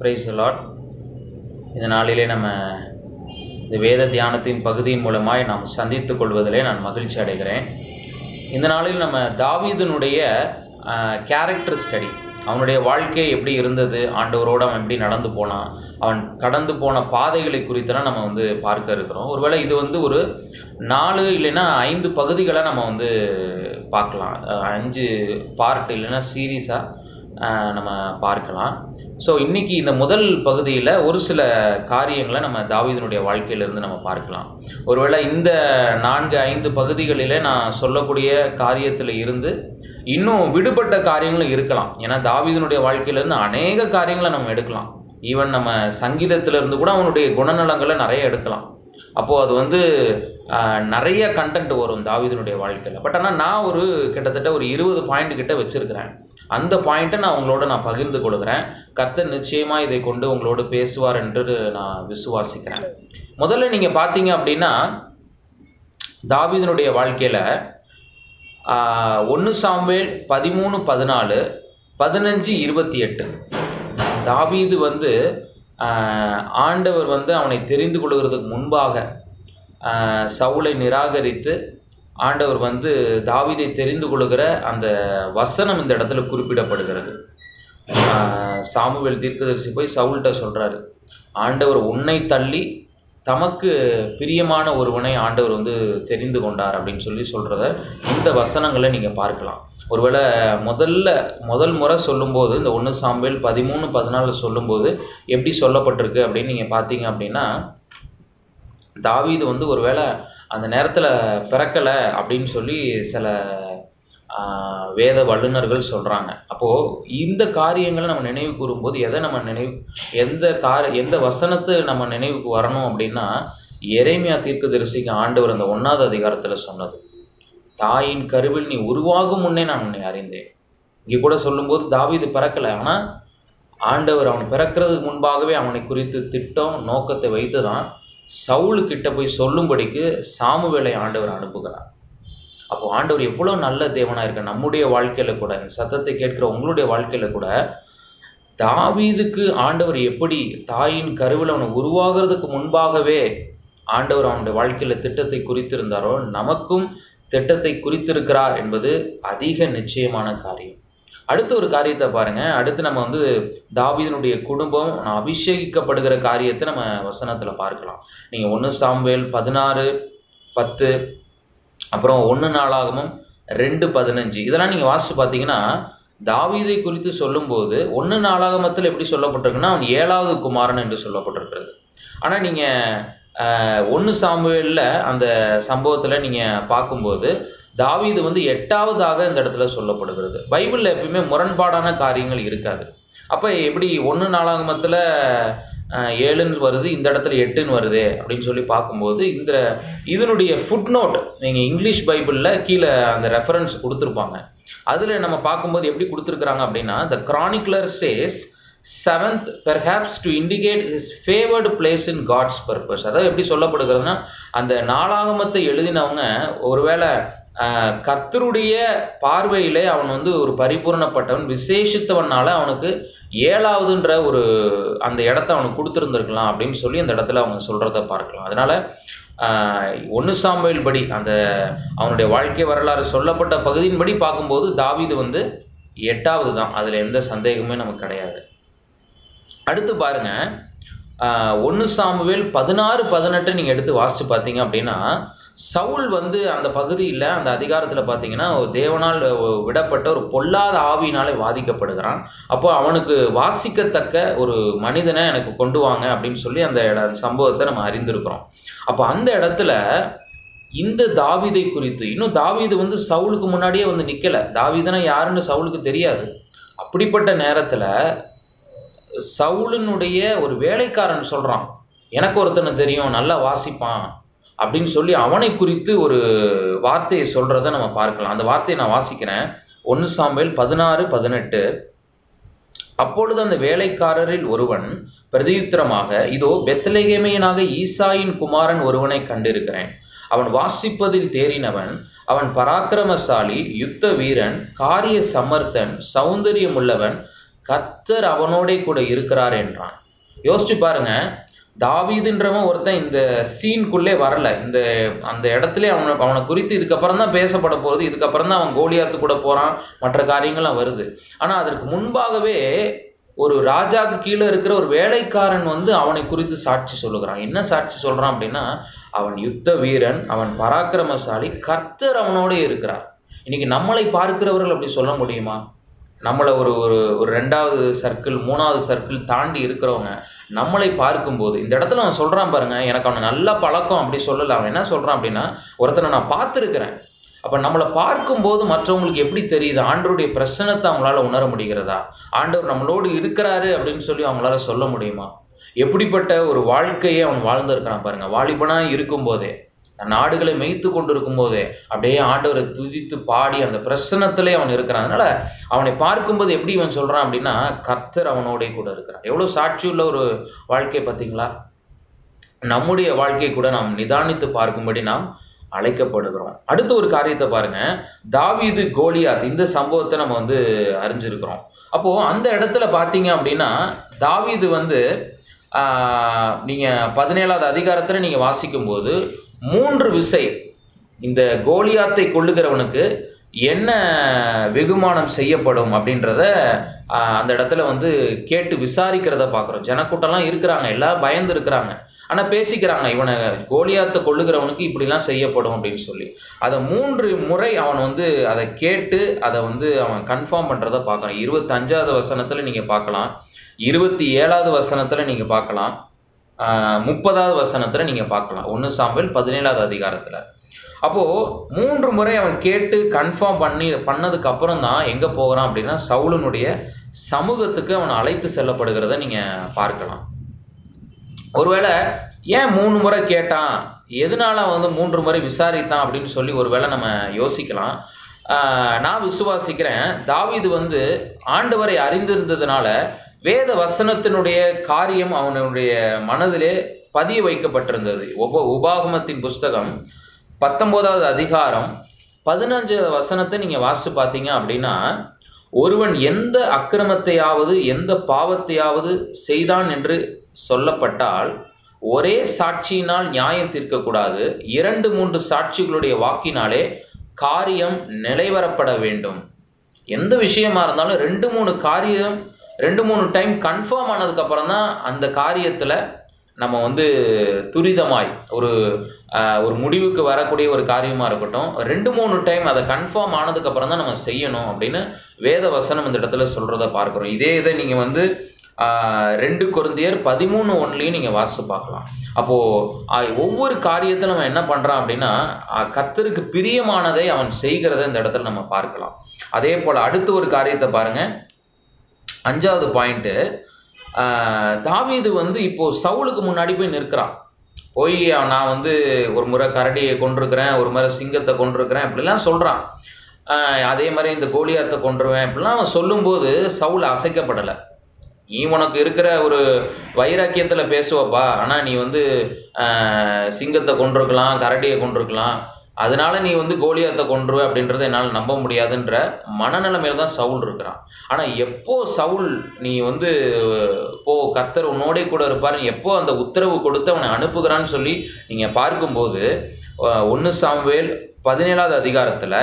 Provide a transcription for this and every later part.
Praise the Lord. இந்த நாளிலே நம்ம இந்த வேத தியானத்தின் பகுதியின் மூலமாய் நாம் சந்தித்துக் கொள்வதிலே நான் மகிழ்ச்சி அடைகிறேன். இந்த நாளில் நம்ம தாவீதினுடைய கேரக்டர் ஸ்டடி, அவனுடைய வாழ்க்கை எப்படி இருந்தது, ஆண்டவரோடு அவன் எப்படி நடந்து போனான், அவன் கடந்து போன பாதைகளை குறித்தெல்லாம் நம்ம பார்க்க இருக்கிறோம். ஒருவேளை இது ஒரு 4 இல்லைன்னா 5 பகுதிகளை நம்ம பார்க்கலாம். 5 பார்ட் இல்லைன்னா சீரீஸாக நம்ம பார்க்கலாம். ஸோ இன்றைக்கி இந்த முதல் பகுதியில் ஒரு சில காரியங்களை நம்ம தாவீதினுடைய வாழ்க்கையிலிருந்து நம்ம பார்க்கலாம். ஒருவேளை இந்த 4-5 பகுதிகளில் நான் சொல்லக்கூடிய காரியத்தில் இருந்து இன்னும் விடுபட்ட காரியங்களும் இருக்கலாம். ஏன்னா தாவீதினுடைய வாழ்க்கையிலேருந்து அநேக காரியங்களை நம்ம எடுக்கலாம். ஈவன் நம்ம சங்கீதத்திலிருந்து கூட அவனுடைய குணநலங்களை நிறைய எடுக்கலாம். அப்போது அது நிறைய கண்டென்ட் வரும் தாவீதினுடைய வாழ்க்கையில். பட் ஆனால் நான் கிட்டத்தட்ட ஒரு 20 பாயிண்ட் கிட்ட வச்சுருக்கிறேன். அந்த பாயிண்ட்டை நான் உங்களோட பகிர்ந்து கொடுக்குறேன். கர்த்தர் நிச்சயமாக இதை கொண்டு உங்களோடு பேசுவார் என்று நான் விசுவாசிக்கிறேன். முதல்ல நீங்கள் பார்த்தீங்க அப்படின்னா தாவீதினுடைய வாழ்க்கையில் 1 சாமுவேல் 13:14, 15:28 தாவீது ஆண்டவர் அவனை தெரிந்து கொள்கிறதுக்கு முன்பாக சவுலை நிராகரித்து ஆண்டவர் தாவீதை தெரிந்து கொள்கிற அந்த வசனம் இந்த இடத்துல குறிப்பிடப்படுகிறது. சாமுவேல் தீர்க்கதரிசி போய் சவுல்கிட்ட சொல்கிறாரு, ஆண்டவர் உன்னை தள்ளி தமக்கு பிரியமான ஒருவனை ஆண்டவர் தெரிந்து கொண்டார் அப்படின்னு சொல்கிறத இந்த வசனங்களை நீங்கள் பார்க்கலாம். ஒருவேளை முதல் முறை சொல்லும்போது இந்த 1 சாமுவேல் 13:14 சொல்லும்போது எப்படி சொல்லப்பட்டிருக்கு அப்படின்னு நீங்கள் பார்த்தீங்க அப்படின்னா, தாவீது ஒருவேளை அந்த நேரத்தில் பிறக்கலை அப்படின்னு சொல்லி சில வேத வல்லுநர்கள் சொல்கிறாங்க. அப்போது இந்த காரியங்களை நம்ம நினைவு கூறும்போது எதை நம்ம எந்த வசனத்தை நம்ம நினைவுக்கு வரணும் அப்படின்னா, எரேமியா தீர்க்கதரிசிக்கு ஆண்டவர் அந்த 1வது அதிகாரத்தில் சொன்னது, தாயின் கருவில் நீ உருவாகும் முன்னே நான் உன்னை அறிந்தேன். இங்கே கூட சொல்லும்போது தாவீது பிறக்கலை, ஆனால் ஆண்டவர் அவன் பிறக்கிறதுக்கு முன்பாகவே அவனை குறித்து திட்டம் நோக்கத்தை வைத்து தான் சவுலுக்கிட்ட போய் சொல்லும்படிக்கு சாமுவேலை ஆண்டவர் அனுப்புகிறார். அப்போது ஆண்டவர் எவ்வளோ நல்ல தேவனாக இருக்க. நம்முடைய வாழ்க்கையில் கூட இந்த சத்தத்தை கேட்கிற உங்களுடைய வாழ்க்கையில் கூட தாவீதுக்கு ஆண்டவர் எப்படி தாயின் கருவில் அவனை உருவாகிறதுக்கு முன்பாகவே ஆண்டவர் அவனுடைய வாழ்க்கையில் திட்டத்தை குறித்திருந்தாரோ, நமக்கும் திட்டத்தை குறித்திருக்கிறார் என்பது அதிக நிச்சயமான காரியம். அடுத்த ஒரு காரியத்தை பாருங்கள். அடுத்து நம்ம தாவீதினுடைய குடும்பம் அபிஷேகிக்கப்படுகிற காரியத்தை நம்ம வசனத்தில் பார்க்கலாம். நீங்கள் 1 சாமுவேல் 16:10, அப்புறம் 1 நாளாகமம் 2:15 இதெல்லாம் நீங்கள் வாசித்து பார்த்தீங்கன்னா, தாவீதை குறித்து சொல்லும்போது 1 நாளாகமத்தில் எப்படி சொல்லப்பட்டிருக்குன்னா அவன் 7வது குமாரன் என்று சொல்லப்பட்டிருக்கிறது. ஆனால் நீங்கள் 1 சாமுவேலில் அந்த சம்பவத்தில் நீங்கள் பார்க்கும்போது தாவீது 8வதாக இந்த இடத்துல சொல்லப்படுகிறது. பைபிளில் எப்பயுமே முரண்பாடான காரியங்கள் இருக்காது. அப்போ எப்படி 1 நாளாகமத்தில் 7ன்னு வருது, இந்த இடத்துல 8ன்னு வருது அப்படின்னு சொல்லி பார்க்கும்போது இதனுடைய ஃபுட் நோட் நீங்கள் இங்கிலீஷ் பைபிளில் கீழே அந்த ரெஃபரன்ஸ் கொடுத்துருப்பாங்க. அதில் நம்ம பார்க்கும்போது எப்படி கொடுத்துருக்குறாங்க அப்படின்னா, த கிரானிக்லர் chase 7th perhaps to indicate his favored place in God's purpose. அதாவது எப்படி சொல்லப்படுகிறதுனா, அந்த நாளாகமத்தை எழுதினவங்க ஒருவேளை கர்த்தருடைய பார்வையிலே அவன் ஒரு பரிபூர்ணப்பட்டவன், விசேஷித்தவனால அவனுக்கு 7வதுன்ற அந்த இடத்த அவனுக்கு கொடுத்துருந்துருக்கலாம் அப்படின்னு சொல்லி அந்த இடத்துல அவங்க சொல்கிறத பார்க்கலாம். அதனால் 1 சாமுவேல் படி அந்த அவனுடைய வாழ்க்கை வரலாறு சொல்லப்பட்ட பகுதியின்படி பார்க்கும்போது தாவீது 8வது தான். அதில் எந்த சந்தேகமே நமக்கு கிடையாது. அடுத்து பாருங்க, 1 சாமுவேல் 16-18 நீங்கள் எடுத்து வாசித்து பார்த்தீங்க அப்படின்னா, சவுல் அந்த பகுதியில் அந்த அதிகாரத்தில் பார்த்தீங்கன்னா தேவனால் விடப்பட்ட ஒரு பொல்லாத ஆவியினாலே வாதிக்கப்படுகிறான். அப்போ அவனுக்கு வாசிக்கத்தக்க ஒரு மனிதனை எனக்கு கொண்டு வாங்க அப்படின்னு சொல்லி அந்த சம்பவத்தை நம்ம அறிந்திருக்கிறோம். அப்போ அந்த இடத்துல இந்த தாவீதை குறித்து இன்னும் தாவீது சவுலுக்கு முன்னாடியே நிற்கலை. தாவீதுனா யாருன்னு சவுலுக்கு தெரியாது. அப்படிப்பட்ட நேரத்தில் சவுலினுடைய ஒரு வேலைக்காரன் சொல்கிறான், எனக்கு ஒருத்தனை தெரியும், நல்லா வாசிப்பான் அப்படின்னு சொல்லி அவனை குறித்து ஒரு வார்த்தையை சொல்கிறத நம்ம பார்க்கலாம். அந்த வார்த்தையை நான் வாசிக்கிறேன். 1 சாமுவேல் 16-18. அப்பொழுது அந்த வேலைக்காரரில் ஒருவன் பிரதியுத்தரமாக, இதோ பெத்லெகேமியனாக ஈசாயின் குமாரன் ஒருவனை கண்டிருக்கிறேன். அவன் வாசிப்பதில் தேறினவன், அவன் பராக்கிரமசாலி, யுத்த வீரன், காரிய சமர்த்தன், சௌந்தரியமுள்ளவன், கர்த்தர் கர்த்தர் அவனோட கூட இருக்கிறார் என்றான். யோசிச்சு பாருங்க, தாவீதுன்றவன் ஒருத்தன் இந்த சீனுக்குள்ளே வரல. அந்த இடத்துல அவனை குறித்து இதுக்கப்புறம் தான் பேசப்பட போகுது. இதுக்கப்புறம் தான் அவன் கோலியாத்து கூட போகிறான், மற்ற காரியங்கள்லாம் வருது. ஆனால் அதற்கு முன்பாகவே ஒரு ராஜாவுக்கு கீழே இருக்கிற ஒரு வேலைக்காரன் அவனை குறித்து சாட்சி சொல்லுகிறான். என்ன சாட்சி சொல்கிறான் அப்படின்னா, அவன் யுத்த வீரன், அவன் பராக்கிரமசாலி, கர்த்தர் அவனோட இருக்கிறார். இன்னைக்கு நம்மளை பார்க்கிறவர்கள் அப்படி சொல்ல முடியுமா? நம்மளை ஒரு ஒரு 2வது சர்க்கிள் 3வது சர்க்கிள் தாண்டி இருக்கிறவங்க நம்மளை பார்க்கும்போது இந்த இடத்துல அவன் சொல்கிறான் பாருங்க, எனக்கு அவனை நல்ல பழக்கம் அப்படி சொல்லலை. அவன் என்ன சொல்கிறான் அப்படின்னா, ஒருத்தனை நான் பார்த்துருக்கிறேன். அப்போ நம்மளை பார்க்கும்போது மற்றவங்களுக்கு எப்படி தெரியுது? ஆண்டவருடைய பிரசன்னத்தை அவங்களால உணர முடிகிறதா? ஆண்டவர் நம்மளோடு இருக்கிறாரு அப்படின்னு சொல்லி அவங்களால சொல்ல முடியுமா? எப்படிப்பட்ட ஒரு வாழ்க்கையை அவன் வாழ்ந்திருக்கிறான் பாருங்க. வாலிபனாக இருக்கும்போதே, தன் நாடுகளை மேய்த்து கொண்டு இருக்கும்போதே அப்படியே ஆண்டவரை துதித்து பாடி அந்த பிரசன்னத்திலே அவன் இருக்கிறான். அதனால அவனை பார்க்கும்போது எப்படி இவன் சொல்றான் அப்படின்னா, கர்த்தர் அவனோட கூட இருக்கிறான். எவ்வளவு சாட்சியுள்ள ஒரு வாழ்க்கை பார்த்தீங்களா? நம்முடைய வாழ்க்கையை கூட நாம் நிதானித்து பார்க்கும்படி நாம் அழைக்கப்படுகிறோம். அடுத்த ஒரு காரியத்தை பாருங்க, தாவீது கோலியாத் இந்த சம்பவத்தை நம்ம அறிஞ்சிருக்கிறோம். அப்போ அந்த இடத்துல பார்த்தீங்க அப்படின்னா, தாவீது நீங்க 17வது அதிகாரத்துல நீங்க வாசிக்கும் போது 3 விசை இந்த கோலியாத்தை கொள்ளுகிறவனுக்கு என்ன வெகுமானம் செய்யப்படும் அப்படின்றத அந்த இடத்துல கேட்டு விசாரிக்கிறத பார்க்குறோம். ஜனக்கூட்டம்லாம் இருக்கிறாங்க, எல்லாம் பயந்து இருக்கிறாங்க. ஆனால் பேசிக்கிறாங்க, இவனை கோலியாத்தை கொள்ளுகிறவனுக்கு இப்படிலாம் செய்யப்படும் அப்படின்னு சொல்லி. அதை 3 முறை அவன் அதை கேட்டு அதை அவன் கன்ஃபார்ம் பண்ணுறதை பார்க்குறான். 25வது வசனத்தில் நீங்கள் பார்க்கலாம், 27வது வசனத்தில் நீங்கள் பார்க்கலாம், 30வது வசனத்தில் நீங்கள் பார்க்கலாம். 1 சாமுவேல் 17வது அதிகாரத்தில். அப்போது 3 முறை அவன் கேட்டு கன்ஃபார்ம் பண்ணதுக்கு அப்புறம் தான் எங்கே போகிறான் அப்படின்னா, சவுலனுடைய சமூகத்துக்கு அவன் அழைத்து செல்லப்படுகிறத நீங்கள் பார்க்கலாம். ஒருவேளை ஏன் 3 முறை கேட்டான், எதனால 3 முறை விசாரித்தான் அப்படின்னு சொல்லி ஒருவேளை நம்ம யோசிக்கலாம். நான் விசுவாசிக்கிறேன், தாவீது ஆண்டவரை அறிந்திருந்ததுனால வேத வசனத்தினுடைய காரியம் அவனுடைய மனதிலே பதிய வைக்கப்பட்டிருந்தது. உபாகமத்தின் புஸ்தகம் 19வது அதிகாரம் 15வது வசனத்தை நீங்கள் வாசித்து பார்த்தீங்க அப்படின்னா, ஒருவன் எந்த அக்கிரமத்தையாவது எந்த பாவத்தையாவது செய்தான் என்று சொல்லப்பட்டால் ஒரே சாட்சியினால் நியாயம் தீர்க்கக்கூடாது, 2-3 சாட்சிகளுடைய வாக்கினாலே காரியம் நிலைவரப்பட வேண்டும். எந்த விஷயமா இருந்தாலும் 2-3 காரியம் 2-3 டைம் கன்ஃபார்ம் ஆனதுக்கு அப்புறம் தான் அந்த காரியத்தில் நம்ம துரிதமாய் ஒரு முடிவுக்கு வரக்கூடிய ஒரு காரியமாக இருக்கட்டும், 2-3 டைம் அதை கன்ஃபார்ம் ஆனதுக்கு அப்புறம் தான் நம்ம செய்யணும் அப்படின்னு வேத வசனம் இந்த இடத்துல சொல்றத பார்க்குறோம். இதே இதை நீங்கள் 2 கொரிந்தியர் 13:1 நீங்கள் வாசித்து பார்க்கலாம். அப்போது ஒவ்வொரு காரியத்தில் நம்ம என்ன பண்ணுறான் அப்படின்னா, கர்த்தருக்கு பிரியமானதை அவன் செய்கிறத இந்த இடத்துல நம்ம பார்க்கலாம். அதே போல் அடுத்த ஒரு காரியத்தை பாருங்கள், 5வது பாயிண்ட்டு. தாவீது இப்போ சவுலுக்கு முன்னாடி போய் நிற்கிறான். போய் நான் ஒரு முறை கரடியை கொண்டிருக்கிறேன், ஒரு முறை சிங்கத்தை கொண்டிருக்கிறேன் இப்படிலாம் சொல்கிறான். அதே மாதிரி இந்த கோலியாத்தை கொன்றுவேன் இப்படிலாம் அவன் சொல்லும்போது சவுல் அசைக்கப்படலை. நீ உனக்கு இருக்கிற ஒரு வைராக்கியத்தில் பேசுவப்பா, ஆனால் நீ சிங்கத்தை கொண்டிருக்கலாம், கரடியை கொண்டிருக்கலாம், அதனால நீ கோலியாத்தை கொன்றுவ அப்படின்றத என்னால் நம்ப முடியாதுன்ற மனநிலைமையில தான் சவுல் இருக்கிறான். ஆனால் எப்போ சவுல் நீ போ கர்த்தர் உன்னோடே கூட இருப்பார், எப்போ அந்த உத்தரவு கொடுத்து அவனை அனுப்புகிறான்னு சொல்லி நீங்கள் பார்க்கும்போது 1 சாமுவேல் 17வது அதிகாரத்தில்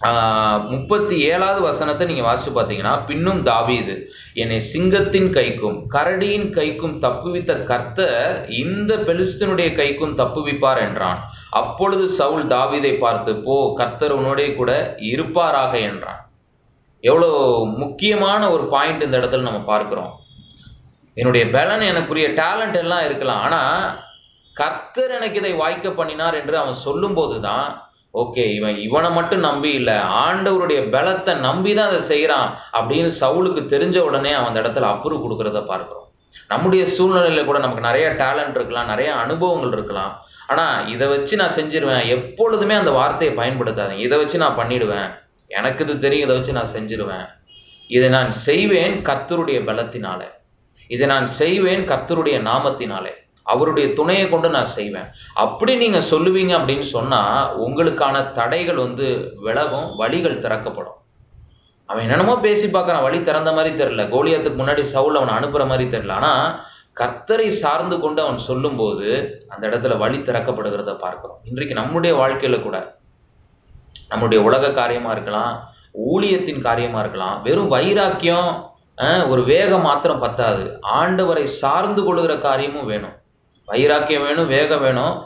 37வது வசனத்தை நீங்கள் வாசித்து பார்த்தீங்கன்னா, பின்னும் தாவீது என்னை சிங்கத்தின் கைக்கும் கரடியின் கைக்கும் தப்புவித்த கர்த்தர் இந்த பெலிஸ்தனுடைய கைக்கும் தப்புவிப்பார் என்றான். அப்பொழுது சவுல் தாவீதை பார்த்து, போ கர்த்தர் உன்னோடே கூட இருப்பாராக என்றான். எவ்வளோ முக்கியமான ஒரு பாயிண்ட் இந்த இடத்துல நம்ம பார்க்குறோம். என்னுடைய பலன், எனக்குரிய டேலண்ட் எல்லாம் இருக்கலாம், ஆனால் கர்த்தர் எனக்கு இதை வாய்க்க பண்ணினார் என்று அவன் சொல்லும்போது தான் ஓகே, இவனை மட்டும் நம்பி இல்லை, ஆண்டவருடைய பலத்தை நம்பி தான் அதை செய்கிறான் அப்படின்னு சவுலுக்கு தெரிஞ்ச உடனே அவன் அந்த இடத்துல அப்ரூவ் கொடுக்குறத பார்க்குறோம். நம்முடைய சூழ்நிலையில் கூட நமக்கு நிறைய டேலண்ட் இருக்கலாம், நிறைய அனுபவங்கள் இருக்கலாம், ஆனால் இதை வச்சு நான் செஞ்சிருவேன், எப்பொழுதுமே அந்த வார்த்தையை பயன்படுத்தாதீங்க. இதை வச்சு நான் பண்ணிடுவேன், எனக்கு இது தெரியும், இதை வச்சு நான் செஞ்சிருவேன், இதை நான் செய்வேன் கர்த்தருடைய பலத்தினால, இதை நான் செய்வேன் கர்த்தருடைய நாமத்தினாலே, அவருடைய துணையை கொண்டு நான் செய்வேன் அப்படி நீங்கள் சொல்லுவீங்க அப்படின்னு சொன்னால் உங்களுக்கான தடைகள் விலகும், வழிகள் திறக்கப்படும். அவன் என்னென்னமோ பேசி பார்க்குறான், வழி திறந்த மாதிரி தெரில. கோலியாத்துக்கு முன்னாடி சவுல் அவனை அனுப்புகிற மாதிரி தெரில. ஆனால் கர்த்தரை சார்ந்து கொண்டு அவன் சொல்லும்போது அந்த இடத்துல வழி திறக்கப்படுகிறத பார்க்கிறோம். இன்றைக்கு நம்முடைய வாழ்க்கையில் கூட, நம்முடைய உலக காரியமாக இருக்கலாம், ஊழியத்தின் காரியமாக இருக்கலாம், வெறும் வைராக்கியம் ஒரு வேகம் மாத்திரம் பத்தாது. ஆண்டவரை சார்ந்து கொள்கிற காரியமும் வேணும். வைராக்கியம் வேணும், வேகம் வேணும்.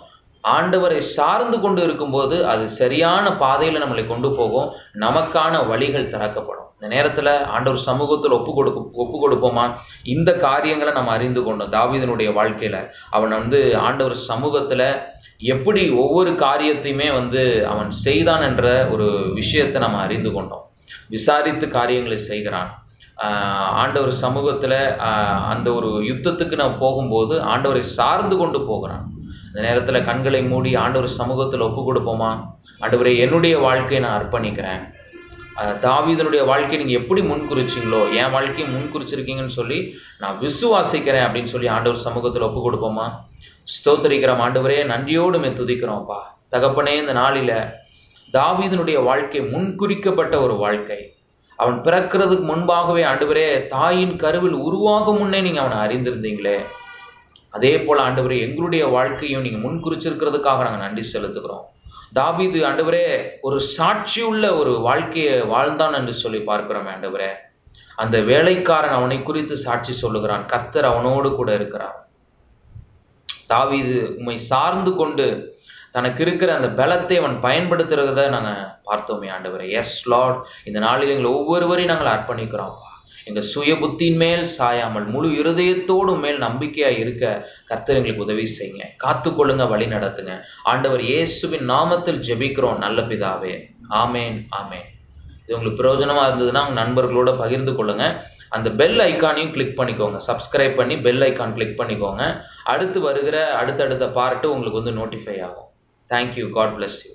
ஆண்டவரை சார்ந்து கொண்டு இருக்கும்போது அது சரியான பாதையில் நம்மளை கொண்டு போகும். நமக்கான வழிகள் திறக்கப்படும். இந்த நேரத்தில் ஆண்டவர் சமூகத்தில் ஒப்பு கொடுப்போமா? இந்த காரியங்களை நம்ம அறிந்து கொண்டோம். தாவீதினுடைய வாழ்க்கையில் அவன் ஆண்டவர் சமூகத்தில் எப்படி ஒவ்வொரு காரியத்தையுமே அவன் செய்தான் என்ற ஒரு விஷயத்தை நம்ம அறிந்து கொண்டோம். விசாரித்து காரியங்களை செய்கிறான். ஆண்டவர் சமூகத்தில் அந்த ஒரு யுத்தத்துக்கு நம்ம போகும்போது ஆண்டவரை சார்ந்து கொண்டு போகிறான். இந்த நேரத்தில் கண்களை மூடி ஆண்டவர் சமூகத்தில் ஒப்பு கொடுப்போமா? ஆண்டவரே, என்னுடைய வாழ்க்கையை நான் அர்ப்பணிக்கிறேன். தாவீதனுடைய வாழ்க்கையை நீங்கள் எப்படி முன்குறிச்சிங்களோ என் வாழ்க்கையை முன்குறிச்சிருக்கீங்கன்னு சொல்லி நான் விசுவாசிக்கிறேன் அப்படின்னு சொல்லி ஆண்டவர் சமூகத்தில் ஒப்பு கொடுப்போமா? ஸ்தோத்திரிக்கிறோம் ஆண்டவரே, நன்றியோடு துதிக்கிறோம்ப்பா. தகப்பனே, இந்த நாளில் தாவீதனுடைய வாழ்க்கை முன்குறிக்கப்பட்ட ஒரு வாழ்க்கை. அவன் பிறக்கிறதுக்கு முன்பாகவே ஆண்டவரே, தாயின் கருவில் உருவாகும் முன்னே நீங்கள் அவனை அறிந்திருந்தீங்களே. அதே போல் ஆண்டவரே, எங்களுடைய வாழ்க்கையும் நீங்கள் முன்குறிச்சிருக்கிறதுக்காக நாங்கள் நன்றி செலுத்துகிறோம். தாவீது ஆண்டவரே ஒரு சாட்சியுள்ள ஒரு வாழ்க்கையை வாழ்ந்தான் என்று சொல்லி பார்க்கிறோம். ஆண்டவரே, அந்த வேலைக்காரன் அவனை குறித்து சாட்சி சொல்லுகிறான். கர்த்தர் அவனோடு கூட இருக்கிறார். தாவீது உம்மை சார்ந்து கொண்டு தனக்கு இருக்கிற அந்த பலத்தை அவன் பயன்படுத்துகிறத நாங்கள் பார்த்தோமே ஆண்டவரே. எஸ் லார்ட், இந்த நாளில் எங்களை ஒவ்வொருவரையும் நாங்கள் அர்ப்பணிக்கிறோம்ப்பா. எங்கள் சுய புத்தியின் மேல் சாயாமல் முழு இருதயத்தோடு மேல் நம்பிக்கையாக இருக்க கர்த்தர் எங்களுக்கு உதவி செய்யுங்க. காத்துக்கொள்ளுங்க, வழி நடத்துங்க. ஆண்டவர் இயேசுவின் நாமத்தில் ஜெபிக்கிறோம் நல்ல பிதாவே. ஆமேன், ஆமேன். இது உங்களுக்கு பிரயோஜனமாக இருந்ததுன்னா உங்கள் நண்பர்களோட பகிர்ந்து கொள்ளுங்கள். அந்த பெல் ஐக்கானையும் கிளிக் பண்ணிக்கோங்க. சப்ஸ்கிரைப் பண்ணி பெல் ஐக்கான் கிளிக் பண்ணிக்கோங்க. அடுத்து வருகிற அடுத்தடுத்த பார்ட்டு உங்களுக்கு நோட்டிஃபை ஆகும். தேங்க்யூ. God bless you.